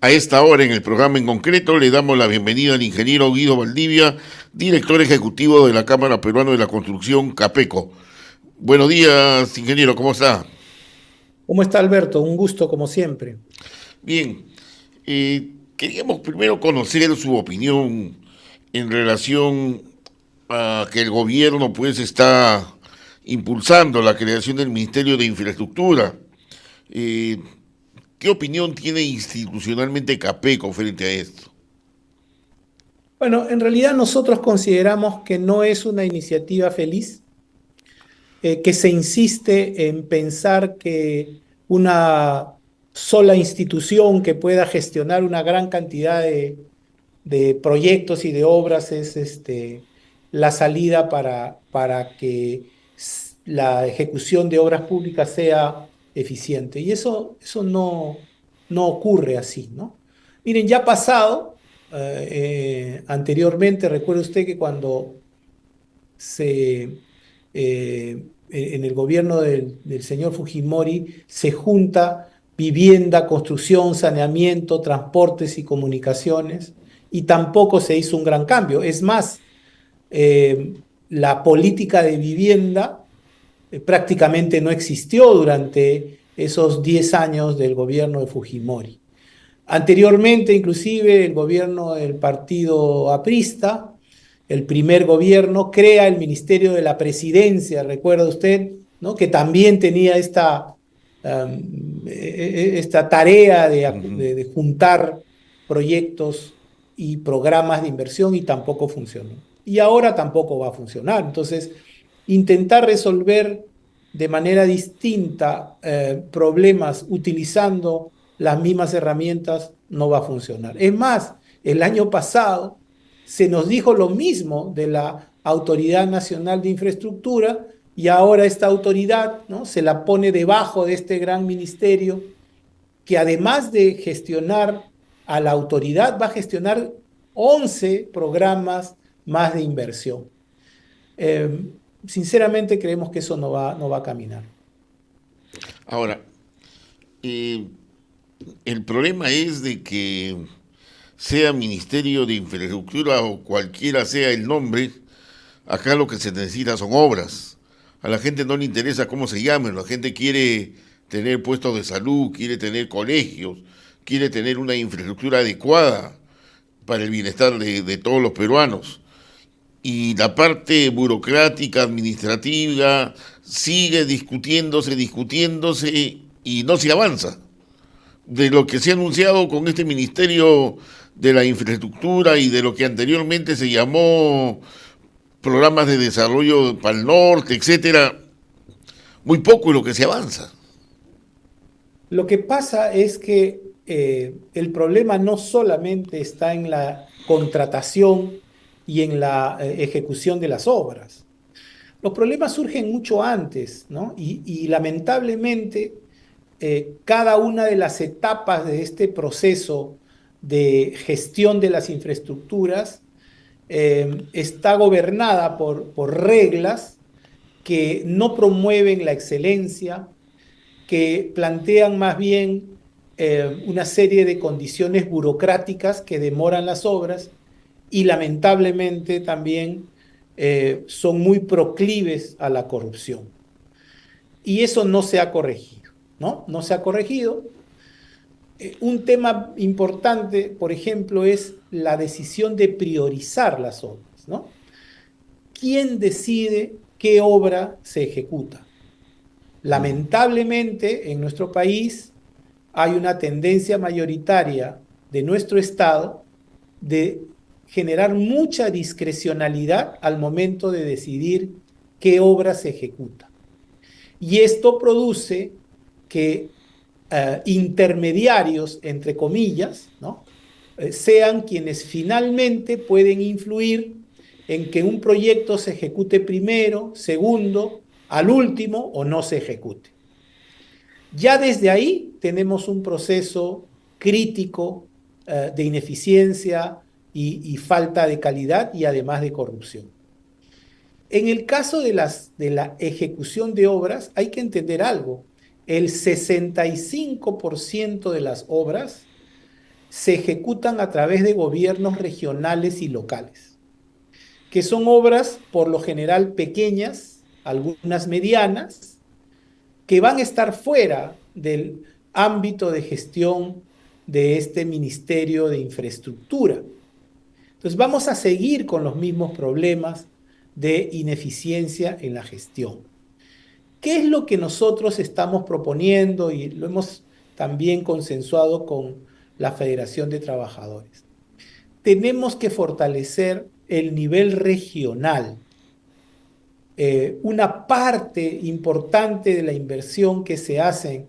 A esta hora en el programa en concreto le damos la bienvenida al ingeniero Guido Valdivia, director ejecutivo de la Cámara Peruana de la Construcción, CAPECO. Buenos días, ingeniero, ¿cómo está? ¿Cómo está Alberto? Un gusto como siempre. Bien, queríamos primero conocer su opinión en relación a que el gobierno pues está impulsando la creación del Ministerio de Infraestructura. Eh, ¿Qué opinión tiene institucionalmente CAPECO frente a esto? Bueno, en realidad nosotros consideramos que no es una iniciativa feliz, que se insiste en pensar que una sola institución que pueda gestionar una gran cantidad de proyectos y de obras es la salida para que la ejecución de obras públicas sea eficiente. Y eso no ocurre así, ¿no? Miren, ya ha pasado anteriormente, recuerde usted que cuando en el gobierno del señor Fujimori se junta vivienda, construcción, saneamiento, transportes y comunicaciones, y tampoco se hizo un gran cambio. Es más, la política de vivienda prácticamente no existió durante esos 10 años del gobierno de Fujimori. Anteriormente, inclusive, el gobierno del partido aprista, el primer gobierno, crea el Ministerio de la Presidencia, recuerda usted, ¿no? Que también tenía esta tarea Ujú. de juntar proyectos y programas de inversión y tampoco funcionó. Y ahora tampoco va a funcionar. Entonces, intentar resolver de manera distinta problemas utilizando las mismas herramientas no va a funcionar. Es más, el año pasado se nos dijo lo mismo de la Autoridad Nacional de Infraestructura y ahora esta autoridad, ¿no?, se la pone debajo de este gran ministerio que además de gestionar a la autoridad va a gestionar 11 programas más de inversión. Eh, Sinceramente creemos que eso no va a caminar. Ahora, eh, el problema es de que sea Ministerio de Infraestructura o cualquiera sea el nombre, acá lo que se necesita son obras. A la gente no le interesa cómo se llamen, la gente quiere tener puestos de salud, quiere tener colegios, quiere tener una infraestructura adecuada para el bienestar de todos los peruanos. Y la parte burocrática, administrativa, sigue discutiéndose y no se avanza. De lo que se ha anunciado con este Ministerio de la Infraestructura y de lo que anteriormente se llamó programas de desarrollo para el norte, etcétera, muy poco es lo que se avanza. Lo que pasa es que el problema no solamente está en la contratación y en la ejecución de las obras. Los problemas surgen mucho antes, ¿no? Y lamentablemente cada una de las etapas de este proceso de gestión de las infraestructuras está gobernada por reglas que no promueven la excelencia, que plantean más bien una serie de condiciones burocráticas que demoran las obras y lamentablemente también son muy proclives a la corrupción. Y eso no se ha corregido, ¿no? No se ha corregido. Un tema importante, por ejemplo, es la decisión de priorizar las obras, ¿no? ¿Quién decide qué obra se ejecuta? Lamentablemente, en nuestro país hay una tendencia mayoritaria de nuestro Estado de generar mucha discrecionalidad al momento de decidir qué obra se ejecuta. Y esto produce que intermediarios, entre comillas, ¿no?, sean quienes finalmente pueden influir en que un proyecto se ejecute primero, segundo, al último o no se ejecute. Ya desde ahí tenemos un proceso crítico de ineficiencia y falta de calidad y además de corrupción. En el caso de la ejecución de obras, hay que entender algo. El 65% de las obras se ejecutan a través de gobiernos regionales y locales, que son obras por lo general pequeñas, algunas medianas, que van a estar fuera del ámbito de gestión de este Ministerio de Infraestructura. Entonces vamos a seguir con los mismos problemas de ineficiencia en la gestión. ¿Qué es lo que nosotros estamos proponiendo y lo hemos también consensuado con la Federación de Trabajadores? Tenemos que fortalecer el nivel regional. Una parte importante de la inversión que se hace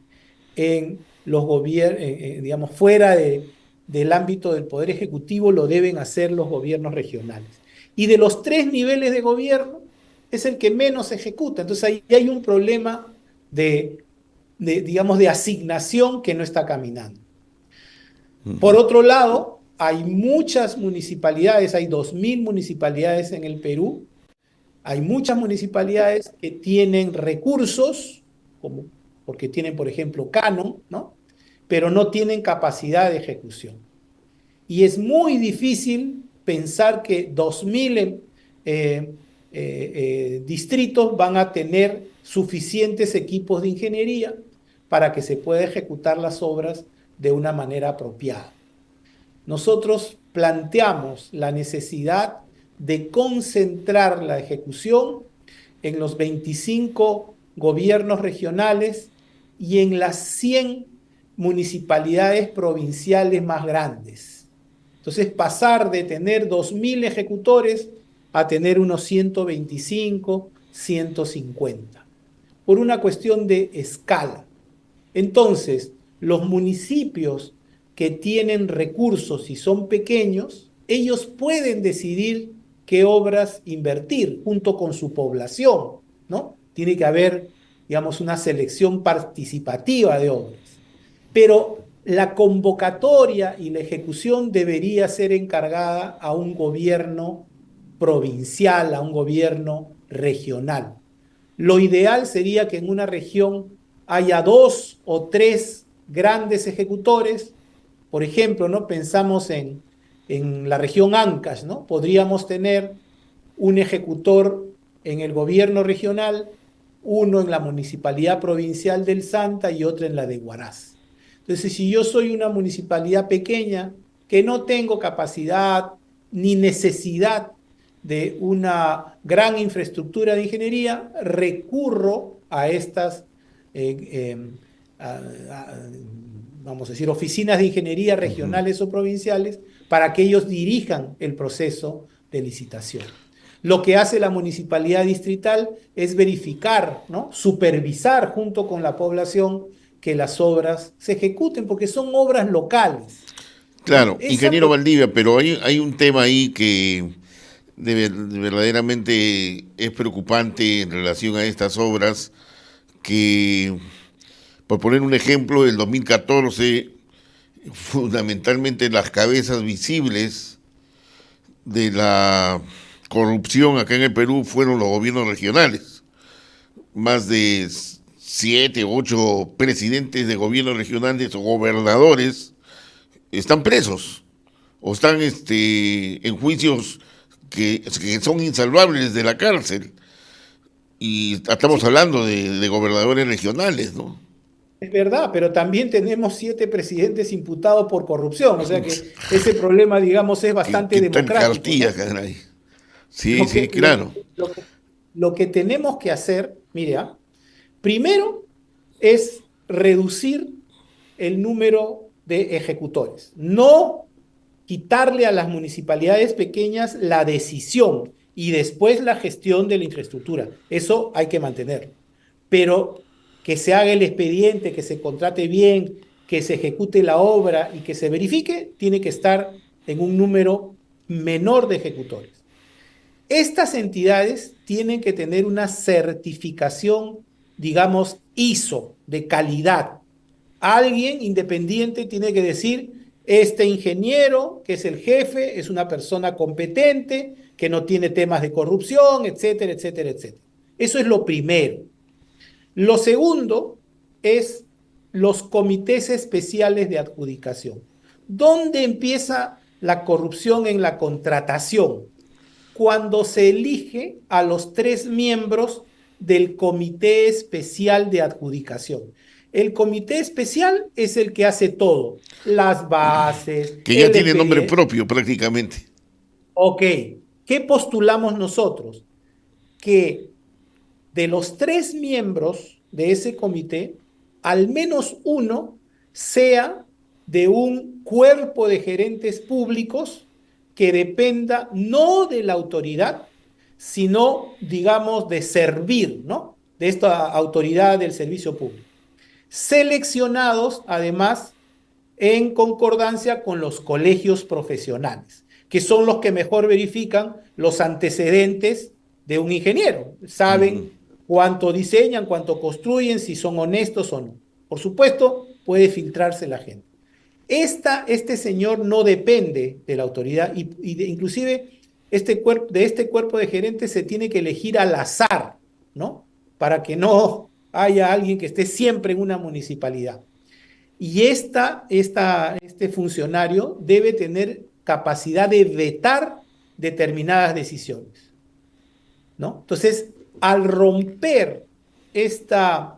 en los gobiernos, digamos, fuera del ámbito del Poder Ejecutivo, lo deben hacer los gobiernos regionales. Y de los tres niveles de gobierno, es el que menos ejecuta. Entonces ahí hay un problema digamos, de asignación que no está caminando. Por otro lado, hay muchas municipalidades, hay 2.000 municipalidades en el Perú. Hay muchas municipalidades que tienen recursos, como, porque tienen, por ejemplo, canon, ¿no? Pero no tienen capacidad de ejecución. Y es muy difícil pensar que 2.000 distritos van a tener suficientes equipos de ingeniería para que se pueda ejecutar las obras de una manera apropiada. Nosotros planteamos la necesidad de concentrar la ejecución en los 25 gobiernos regionales y en las 100 municipalidades provinciales más grandes. Entonces, pasar de tener 2.000 ejecutores a tener unos 125, 150, por una cuestión de escala. Entonces, los municipios que tienen recursos y son pequeños, ellos pueden decidir qué obras invertir junto con su población, ¿no? Tiene que haber, digamos, una selección participativa de obras. Pero la convocatoria y la ejecución debería ser encargada a un gobierno provincial, a un gobierno regional. Lo ideal sería que en una región haya 2 o 3 grandes ejecutores. Por ejemplo, ¿no? Pensamos en la región Ancash, ¿no? Podríamos tener un ejecutor en el gobierno regional, uno en la municipalidad provincial del Santa y otro en la de Huaraz. Entonces, si yo soy una municipalidad pequeña que no tengo capacidad ni necesidad de una gran infraestructura de ingeniería, recurro a estas a, a, vamos a decir, oficinas de ingeniería regionales o provinciales para que ellos dirijan el proceso de licitación. Lo que hace la municipalidad distrital es verificar, ¿no? Supervisar junto con la población que las obras se ejecuten, porque son obras locales, ¿no? Claro, ingeniero Valdivia, pero hay un tema ahí que verdaderamente es preocupante en relación a estas obras, que, por poner un ejemplo, el 2014, fundamentalmente las cabezas visibles de la corrupción acá en el Perú fueron los gobiernos regionales. Más de 7, 8 presidentes de gobiernos regionales o gobernadores están presos o están en juicios que son insalvables de la cárcel. Y estamos Sí, hablando de gobernadores regionales, ¿no? es verdad, pero también tenemos 7 presidentes imputados por corrupción, o sea que ese problema, digamos, es Que bastante están democrático, cartillas, ¿no? caray. Sí, Lo sí, que, lo, claro. lo que, lo que tenemos que hacer, mire, primero es reducir el número de ejecutores, no quitarle a las municipalidades pequeñas la decisión y después la gestión de la infraestructura. Eso hay que mantenerlo. Pero que se haga el expediente, que se contrate bien, que se ejecute la obra y que se verifique, tiene que estar en un número menor de ejecutores. Estas entidades tienen que tener una certificación, digamos, ISO de calidad. Alguien independiente tiene que decir, este ingeniero, que es el jefe, es una persona competente, que no tiene temas de corrupción, etcétera, etcétera, etcétera. Eso es lo primero. Lo segundo es los comités especiales de adjudicación. ¿Dónde empieza la corrupción en la contratación? Cuando se elige a los 3 miembros del Comité Especial de Adjudicación. El Comité Especial es el que hace todo, las bases, Que ya el tiene nombre expediente. propio prácticamente. Ok, ¿qué postulamos nosotros? Que de los 3 miembros de ese comité, al menos uno sea de un cuerpo de gerentes públicos que dependa no de la autoridad, sino, digamos, de servir, ¿no? De esta autoridad del servicio público. Seleccionados, además, en concordancia con los colegios profesionales, que son los que mejor verifican los antecedentes de un ingeniero. Ujú. Saben cuánto diseñan, cuánto construyen, si son honestos o no. Por supuesto, puede filtrarse la gente. Este señor no depende de la autoridad inclusive de este cuerpo de gerentes se tiene que elegir al azar, ¿no? Para que no haya alguien que esté siempre en una municipalidad. Y este funcionario debe tener capacidad de vetar determinadas decisiones, ¿no? Entonces, al romper esta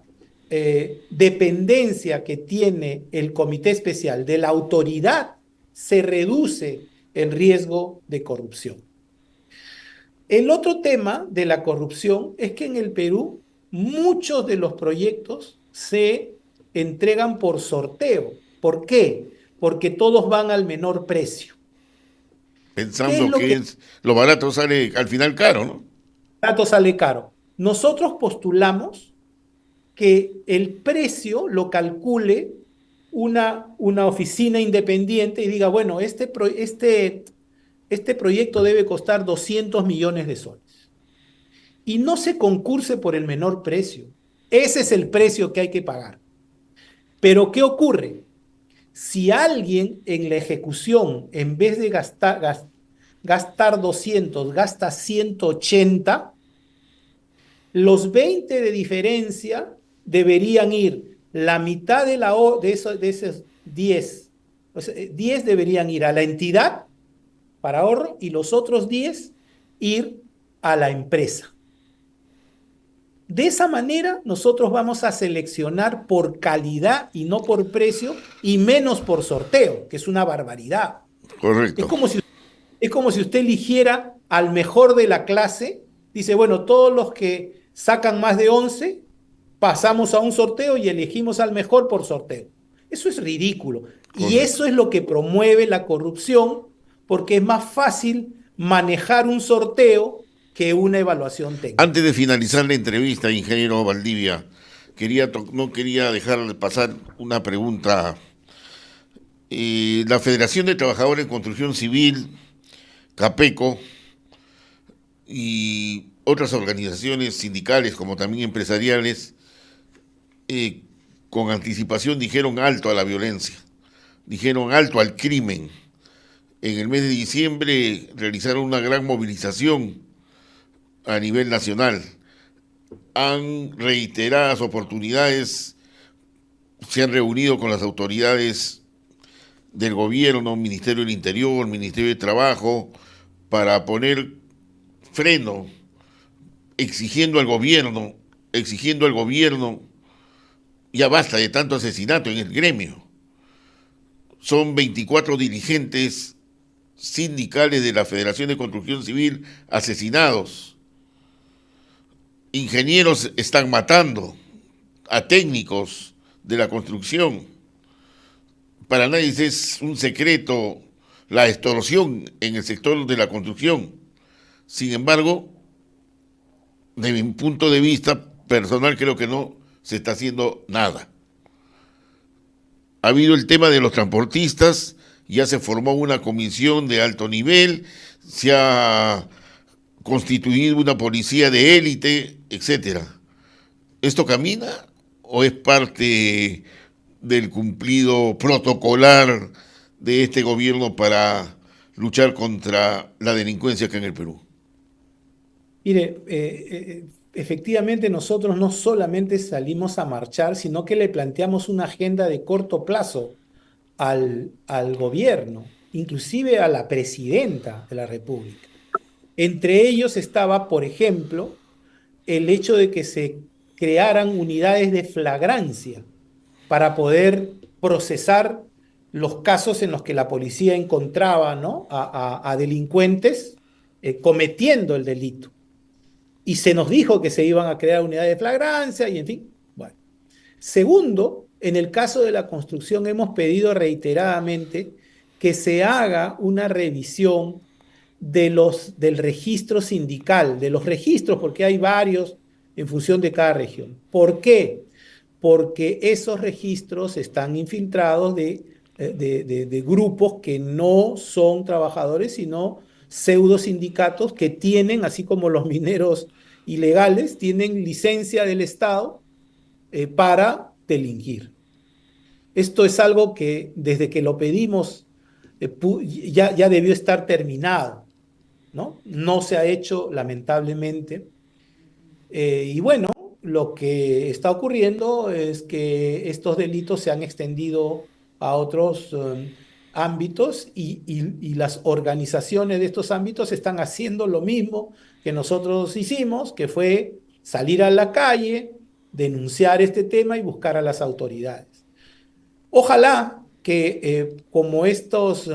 dependencia que tiene el comité especial de la autoridad, se reduce el riesgo de corrupción. El otro tema de la corrupción es que en el Perú muchos de los proyectos se entregan por sorteo. ¿Por qué? Porque todos van al menor precio. ¿Qué es Pensando lo que que es lo barato sale al final caro, ¿no? dato sale caro? Nosotros postulamos que el precio lo calcule una oficina independiente y diga, bueno, este proyecto debe costar 200 millones de soles. Y no se concurse por el menor precio. Ese es el precio que hay que pagar. Pero ¿qué ocurre? Si alguien en la ejecución, en vez de gastar 200, gasta 180, los 20 de diferencia deberían ir, la mitad de esos 10, o sea, 10 deberían ir a la entidad para ahorro y los otros 10 ir a la empresa. De esa manera, nosotros vamos a seleccionar por calidad y no por precio y menos por sorteo, que es una barbaridad. Es Correcto. como si, es como si usted eligiera al mejor de la clase, dice, bueno, todos los que sacan más de 11 pasamos a un sorteo y elegimos al mejor por sorteo. Eso es ridículo. Y Correcto. eso es lo que promueve la corrupción, porque es más fácil manejar un sorteo que una evaluación técnica. Antes de finalizar la entrevista, ingeniero Valdivia, no quería dejar de pasar una pregunta. La Federación de Trabajadores en Construcción Civil, CAPECO, y otras organizaciones sindicales como también empresariales, eh, con anticipación dijeron alto a la violencia, dijeron alto al crimen. En el mes de diciembre realizaron una gran movilización a nivel nacional. Han reiteradas oportunidades, se han reunido con las autoridades del gobierno, Ministerio del Interior, Ministerio de Trabajo, para poner freno, exigiendo al gobierno, ya basta de tanto asesinato en el gremio. Son 24 dirigentes sindicales de la Federación de Construcción Civil asesinados. Ingenieros están matando a técnicos de la construcción. Para nadie es un secreto la extorsión en el sector de la construcción. Sin embargo, de mi punto de vista personal, creo que no se está haciendo nada. Ha habido el tema de los transportistas, ya se formó una comisión de alto nivel, se ha constituido una policía de élite, etcétera. ¿Esto camina o es parte del cumplido protocolar de este gobierno para luchar contra la delincuencia acá en el Perú? Mire, efectivamente nosotros no solamente salimos a marchar, sino que le planteamos una agenda de corto plazo al gobierno, inclusive a la presidenta de la República. Entre ellos estaba, por ejemplo, el hecho de que se crearan unidades de flagrancia para poder procesar los casos en los que la policía encontraba, ¿no?, a delincuentes cometiendo el delito. Y se nos dijo que se iban a crear unidades de flagrancia y en fin. Bueno. Segundo, en el caso de la construcción hemos pedido reiteradamente que se haga una revisión del registro sindical, de los registros, porque hay varios en función de cada región. ¿Por qué? Porque esos registros están infiltrados de grupos que no son trabajadores, sino pseudo sindicatos que tienen, así como los mineros ilegales, tienen licencia del Estado para delinquir. Esto es algo que desde que lo pedimos ya debió estar terminado, ¿no? No se ha hecho, lamentablemente. Y bueno, lo que está ocurriendo es que estos delitos se han extendido a otros ámbitos y las organizaciones de estos ámbitos están haciendo lo mismo que nosotros hicimos, que fue salir a la calle, denunciar este tema y buscar a las autoridades. Ojalá que como estos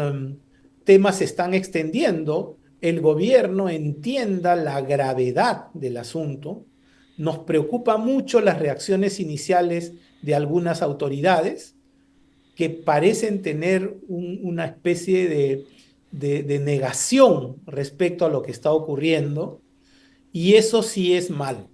temas se están extendiendo, el gobierno entienda la gravedad del asunto. Nos preocupa mucho las reacciones iniciales de algunas autoridades que parecen tener una especie de negación respecto a lo que está ocurriendo, y eso sí es malo,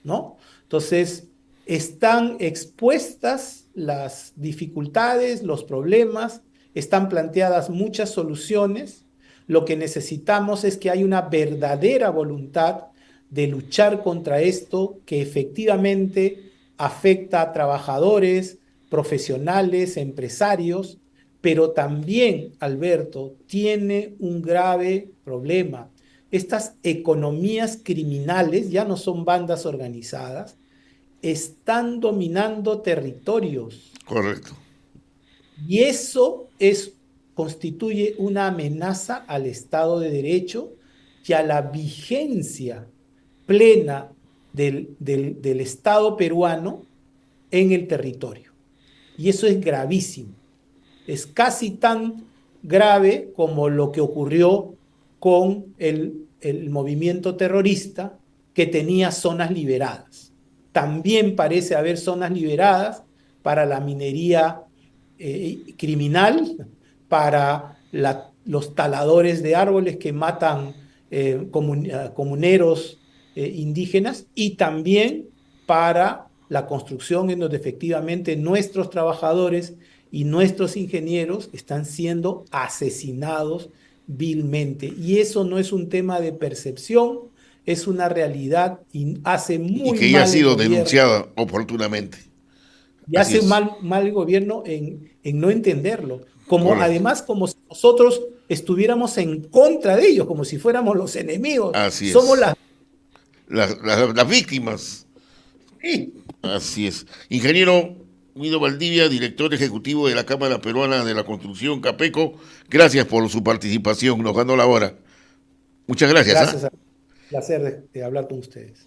¿no? Entonces, están expuestas las dificultades, los problemas, están planteadas muchas soluciones. Lo que necesitamos es que haya una verdadera voluntad de luchar contra esto que efectivamente afecta a trabajadores, profesionales, empresarios, pero también, Alberto, tiene un grave problema. Estas economías criminales ya no son bandas organizadas, están dominando territorios Correcto. y eso constituye una amenaza al Estado de Derecho y a la vigencia plena del Estado peruano en el territorio. Y eso es gravísimo. Es casi tan grave como lo que ocurrió con el movimiento terrorista que tenía zonas liberadas. También parece haber zonas liberadas para la minería criminal, para los taladores de árboles que matan comuneros indígenas, y también para la construcción en donde efectivamente nuestros trabajadores y nuestros ingenieros están siendo asesinados vilmente. Y eso no es un tema de percepción, es una realidad y hace Y muy que ya ha mal el sido gobierno. denunciada oportunamente. Y Así hace es. mal el gobierno en no entenderlo. Como, Correcto. además, como si nosotros estuviéramos en contra de ellos, como si fuéramos los enemigos. Así Somos es. las... Las víctimas. Sí. Así es. Ingeniero Guido Valdivia, director ejecutivo de la Cámara Peruana de la Construcción, Capeco, gracias por su participación, nos ganó la hora. Muchas gracias, ¿ah? Gracias, a placer de hablar con ustedes.